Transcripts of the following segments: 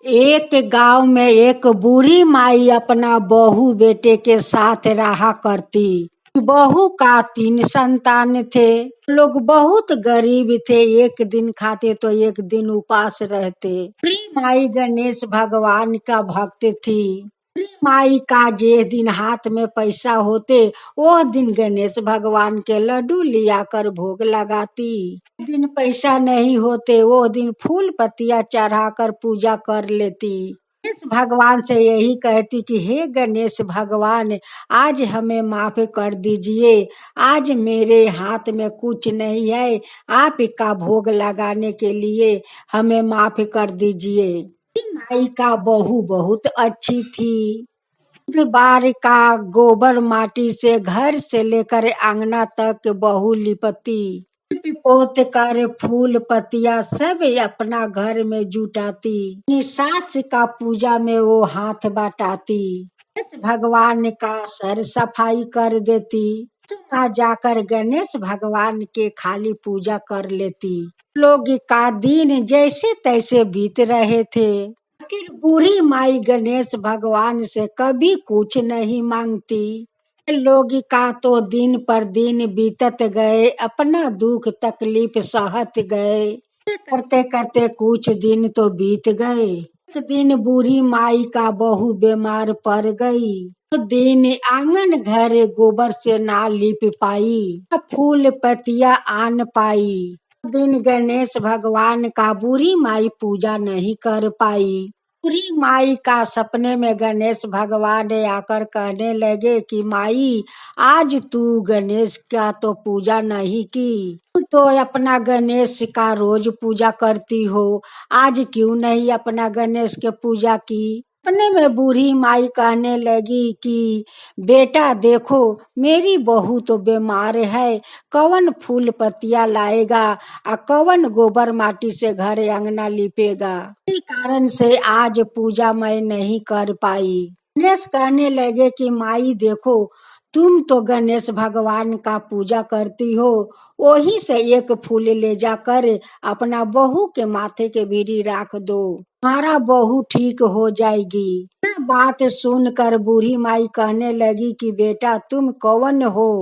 एक गांव में एक बूढ़ी माई अपना बहू बेटे के साथ रहा करती। बहू का 3 संतान थे। लोग बहुत गरीब थे, एक दिन खाते तो एक दिन उपास रहते। बूढ़ी माई गणेश भगवान का भक्त थी। बूढ़ी माई का जे दिन हाथ में पैसा होते वो दिन गणेश भगवान के लड्डू लिया कर भोग लगाती। दिन पैसा नहीं होते वो दिन फूल पत्तियां चढ़ाकर पूजा कर लेती। गणेश भगवान से यही कहती कि हे गणेश भगवान, आज हमें माफ कर दीजिए। आज मेरे हाथ में कुछ नहीं है, आपका भोग लगाने के लिए हमें माफ कर दीजिए। माई का बहू बहुत अच्छी थी। बार का गोबर माटी से घर से लेकर आंगना तक बहू लिपती। पोत कर फूल पत्तियां सब अपना घर में जुटाती। अपनी सास का पूजा में वो हाथ बटाती। गणेश भगवान का सर सफाई कर देती। सुबह जाकर गणेश भगवान के खाली पूजा कर लेती। लोग का दिन जैसे तैसे बीत रहे थे। आखिर बूढ़ी माई गणेश भगवान से कभी कुछ नहीं मांगती। लोग का तो दिन पर दिन बीतत गए, अपना दुख तकलीफ सहत गए। करते करते कुछ दिन तो बीत गए। एक दिन बूढ़ी माई का बहू बीमार पड़ गई। तो दिन आंगन घर गोबर से ना लिप पाई, फूल पतिया आन पाई। दिन गणेश भगवान का बूढ़ी माई पूजा नहीं कर पाई। बूढ़ी माई का सपने में गणेश भगवान आकर कहने लगे कि माई, आज तू गणेश का तो पूजा नहीं की, तू तो अपना गणेश का रोज पूजा करती हो, आज क्यों नहीं अपना गणेश के पूजा की। अपने में बूढ़ी माई कहने लगी कि बेटा देखो, मेरी बहू तो बीमार है, कौन फूल पत्तियां लाएगा और कौन गोबर माटी से घर आंगना लिपेगा। इसी कारण से आज पूजा मैं नहीं कर पाई। गणेश कहने लगे कि माई देखो, तुम तो गणेश भगवान का पूजा करती हो, वही से एक फूल ले जाकर अपना बहू के माथे के भीड़ी राख दो, हमारा बहू ठीक हो जाएगी। बात सुनकर बूढ़ी माई कहने लगी कि बेटा तुम कौन हो।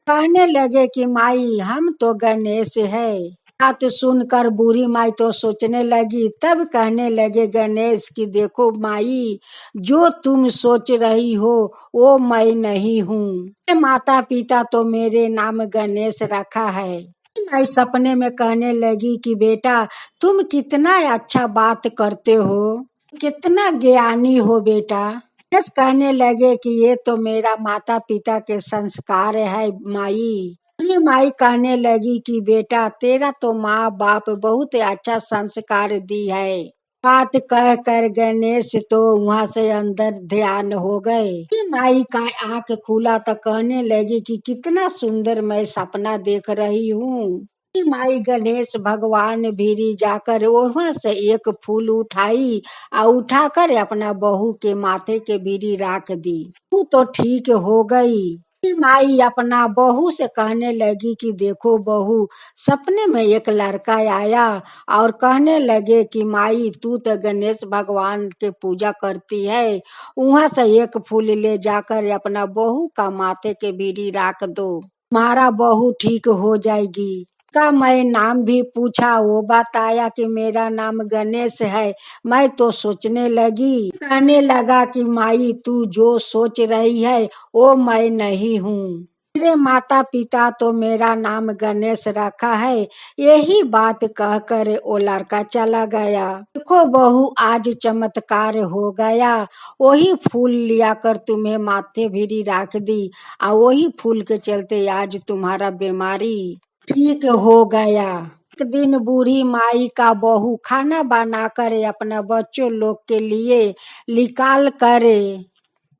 कहने लगे कि माई हम तो गणेश है। बात सुनकर बूढ़ी माई तो सोचने लगी, तब कहने लगे गणेश कि देखो माई, जो तुम सोच रही हो वो मैं नहीं हूँ। माता पिता तो मेरे नाम गणेश रखा है। मैं सपने में कहने लगी कि बेटा तुम कितना अच्छा बात करते हो, कितना ज्ञानी हो बेटा। बस कहने लगे कि ये तो मेरा माता पिता के संस्कार है माई। माई कहने लगी कि बेटा तेरा तो माँ बाप बहुत अच्छा संस्कार दी है। बात कह कर गणेश तो वहाँ से अंदर ध्यान हो गए। माई का आंख खुला तो कहने लगी कि कितना सुंदर मैं सपना देख रही हूँ। माई गणेश भगवान भीरी जाकर वहाँ से एक फूल उठाई और उठाकर अपना बहू के माथे के भीरी राख दी। वो तो ठीक हो गई। माई अपना बहू से कहने लगी कि देखो बहू, सपने में एक लड़का आया और कहने लगे कि माई तू तो गणेश भगवान के पूजा करती है, वहाँ से एक फूल ले जाकर अपना बहू का माथे के भीरी राख दो, हमारा बहू ठीक हो जाएगी। का मैं नाम भी पूछा, वो बताया कि मेरा नाम गणेश है। मैं तो सोचने लगी, कहने लगा कि माई तू जो सोच रही है वो मैं नहीं हूँ। मेरे माता पिता तो मेरा नाम गणेश रखा है। यही बात कहकर वो लड़का चला गया। देखो बहू, आज चमत्कार हो गया। वही फूल लिया कर तुम्हें माथे भीरी रख दी और वही फूल के चलते आज तुम्हारा बीमारी ठीक हो गया। एक दिन बूढ़ी माई का बहू खाना बनाकर अपना बच्चों लोग के लिए निकाल कर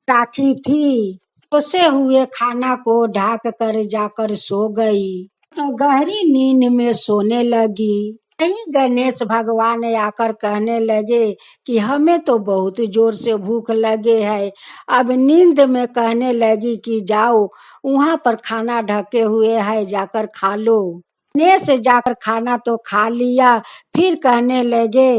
राखी थी। उसे हुए खाना को ढाक कर जाकर सो गई। तो गहरी नींद में सोने लगी। यही गणेश भगवान आकर कहने लगे कि हमें तो बहुत जोर से भूख लगे है। अब नींद में कहने लगी कि जाओ, वहाँ पर खाना ढके हुए है, जाकर खा लो। गणेश जाकर खाना तो खा लिया। फिर कहने लगे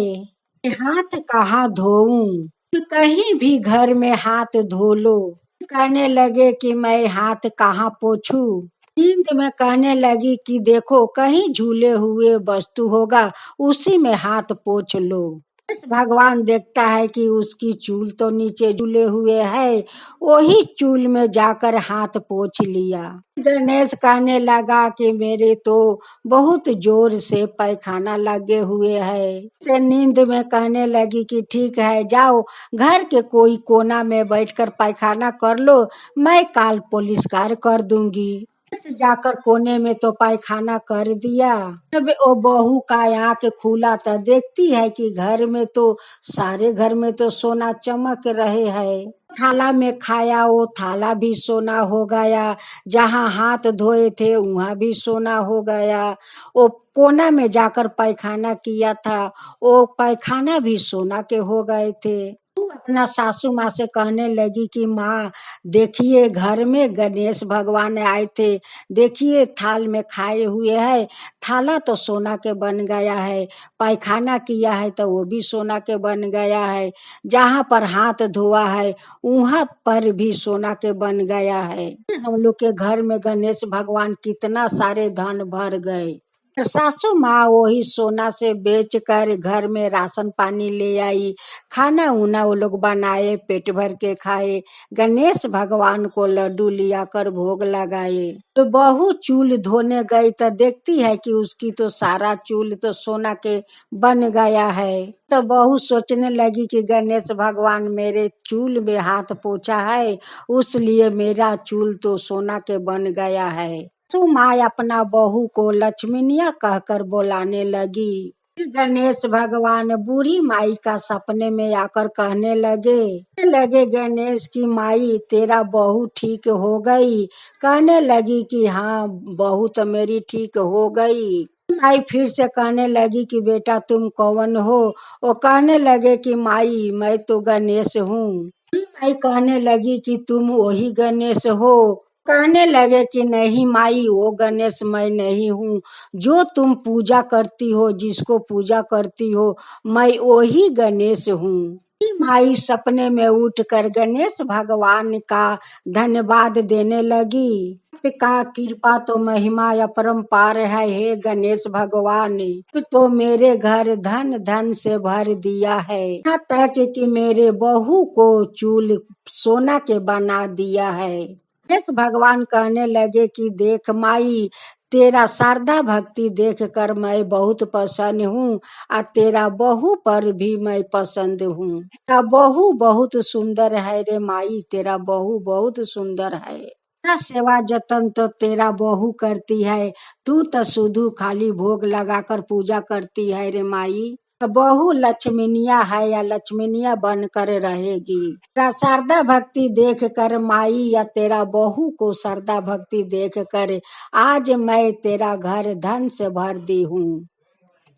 हाथ कहाँ धोऊं, कहीं भी घर में हाथ धो लो। कहने लगे कि मैं हाथ कहाँ पोंछूं। नींद में कहने लगी कि देखो कहीं झूले हुए वस्तु होगा, उसी में हाथ पोंछ लो। बस भगवान देखता है कि उसकी चूल तो नीचे झूले हुए है, वही चूल में जाकर हाथ पोंछ लिया। गणेश कहने लगा कि मेरे तो बहुत जोर से पैखाना लगे हुए है। से नींद में कहने लगी कि ठीक है, जाओ घर के कोई कोना में बैठकर पैखाना कर लो, मैं काल पुलिसकार कर दूंगी। से जाकर कोने में तो पायखाना कर दिया। जब वो बहू का आँख खुला तो देखती है कि घर में तो सारे घर में तो सोना चमक रहे है। थाला में खाया, वो थाला भी सोना हो गया। जहाँ हाथ धोए थे वहाँ भी सोना हो गया। वो कोना में जाकर पैखाना किया था, वो पैखाना भी सोना के हो गए थे। तू अपना सासू माँ से कहने लगी कि माँ देखिए घर में गणेश भगवान आए थे, देखिए थाल में खाए हुए है, थाला तो सोना के बन गया है, पैखाना किया है तो वो भी सोना के बन गया है, जहाँ पर हाथ धोआ है वहाँ पर भी सोना के बन गया है। हम लोग के घर में गणेश भगवान कितना सारे धन भर गए। सासू माँ वही सोना से बेच कर घर में राशन पानी ले आई, खाना उना वो लोग बनाए, पेट भर के खाए। गणेश भगवान को लड्डू लिया कर भोग लगाए। तो बहू चूल धोने गई तो देखती है कि उसकी तो सारा चूल तो सोना के बन गया है। तो बहू सोचने लगी कि गणेश भगवान मेरे चूल में हाथ पोंछा है, उसलिए मेरा चूल तो सोना के बन गया है। तो माँ अपना बहू को लक्ष्मीनिया कहकर बुलाने लगी। फिर गणेश भगवान बूढ़ी माई का सपने में आकर कहने लगे गणेश की माई तेरा बहू ठीक हो गई। कहने लगी कि हाँ बहू तो मेरी ठीक हो गई। माई फिर से कहने लगी कि बेटा तुम कौन हो। वो कहने लगे कि माई मैं तो गणेश हूँ। माई कहने लगी कि तुम वही गणेश हो। कहने लगे कि नहीं माई वो गणेश मैं नहीं हूँ, जो तुम पूजा करती हो, जिसको पूजा करती हो मैं वही गणेश हूँ। माई सपने में उठकर गणेश भगवान का धन्यवाद देने लगी। आपका कृपा तो महिमा अपरंपार है हे गणेश भगवान, तो मेरे घर धन धन से भर दिया है, यहाँ तक कि मेरे बहू को चूल सोना के बना दिया है। गणेश भगवान कहने लगे कि देख माई तेरा शारदा भक्ति देख कर मैं बहुत पसंद हूँ, और तेरा बहू पर भी मैं पसंद हूँ। तेरा बहू बहुत सुंदर है रे माई, तेरा बहू बहुत सुंदर है। तेरा सेवा जतन तो तेरा बहू करती है, तू तो शुधु खाली भोग लगाकर पूजा करती है रे माई। बहू लक्ष्मीनिया है या लक्ष्मीनिया बनकर रहेगी। तेरा शारदा भक्ति देख कर माई या तेरा बहू को शारदा भक्ति देख कर आज मैं तेरा घर धन से भर दी हूँ।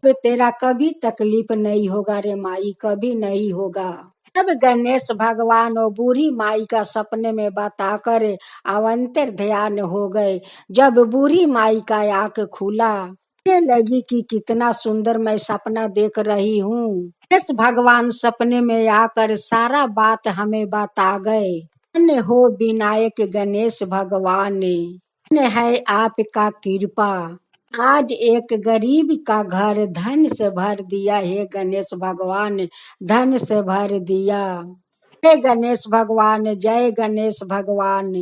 तो तेरा कभी तकलीफ नहीं होगा रे माई, कभी नहीं होगा। तब गणेश भगवान और बूढ़ी माई का सपने में बताकर अवंतर ध्यान हो गए। जब बूढ़ी माई का आँख खुला लगी कि कितना सुंदर मैं सपना देख रही हूँ। गणेश भगवान सपने में आकर सारा बात हमें बता गए। धन्य हो विनायक गणेश भगवान, धन्य है आपका कृपा, आज एक गरीब का घर धन से भर दिया हे गणेश भगवान, धन से भर दिया। जय गणेश भगवान, जय गणेश भगवान।